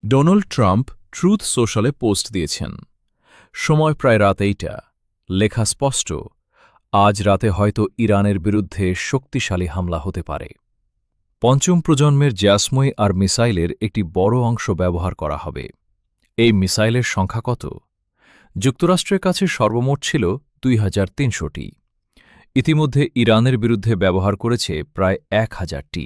Donald Trump truth সোশ্যালে post দিয়েছেন। সময় প্রায় রাত 8টা। লেখা স্পষ্ট, আজ রাতে হয়তো ইরানের বিরুদ্ধে শক্তিশালী হামলা হতে পারে। পঞ্চম প্রজন্মের জ্যাসময় আর মিসাইলের একটি বড় অংশ ব্যবহার করা হবে। এই মিসাইলের সংখ্যা কত? যুক্তরাষ্ট্রের কাছে সর্বমোট ছিল 2300টি। ইতিমধ্যে ইরানের বিরুদ্ধে ব্যবহার করেছে প্রায় 1000টি।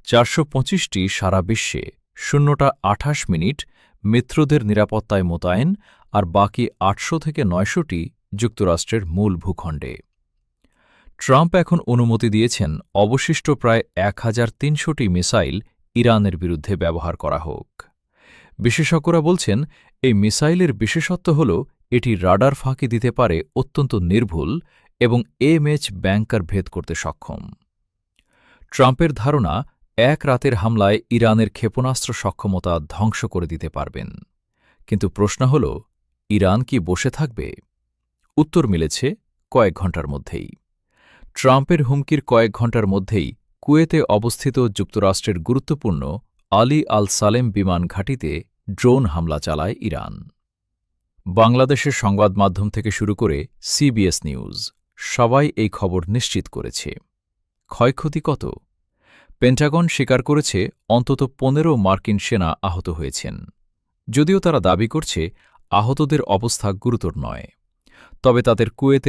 425টি সারা বিশ্বে 0টা 28 মিনিট মিত্রদের নিরাপত্তায় মোতায়েন, আর বাকি 800 থেকে 900টি যুক্তরাষ্ট্রের মূল ভূখণ্ডে। ট্রাম্প এখন অনুমতি দিয়েছেন অবশিষ্ট প্রায় 1300টি মিসাইল ইরানের বিরুদ্ধে ব্যবহার করা হোক। বিশেষজ্ঞরা বলছেন, এই মিসাইলের বিশেষত্ব হল এটি রাডার ফাঁকি দিতে পারে অত্যন্ত নির্ভুল এবং এমএইচ ব্যাংকার ভেদ করতে সক্ষম। ট্রাম্পের ধারণা, এক রাতের হামলায় ইরানের ক্ষেপণাস্ত্র সক্ষমতা ধ্বংস করে দিতে পারবেন। কিন্তু প্রশ্ন হল, ইরান কি বসে থাকবে? উত্তর মিলেছে কয়েক ঘণ্টার মধ্যেই। ট্রাম্পের হুমকির কয়েক ঘণ্টার মধ্যেই কুয়েতে অবস্থিত যুক্তরাষ্ট্রের গুরুত্বপূর্ণ আলী আল সালেম বিমান ঘাঁটিতে ড্রোন হামলা চালায় ইরান। বাংলাদেশের সংবাদ মাধ্যম থেকে শুরু করে সিবিএস নিউজ সবাই এই খবর নিশ্চিত করেছে। ক্ষয়ক্ষতি কত? পেন্টাগন স্বীকার করেছে অন্তত 15 মার্কিন সেনা আহত হয়েছেন। যদিও তারা দাবি করছে আহতদের অবস্থা গুরুতর নয়। তবে তাদের কুয়েতের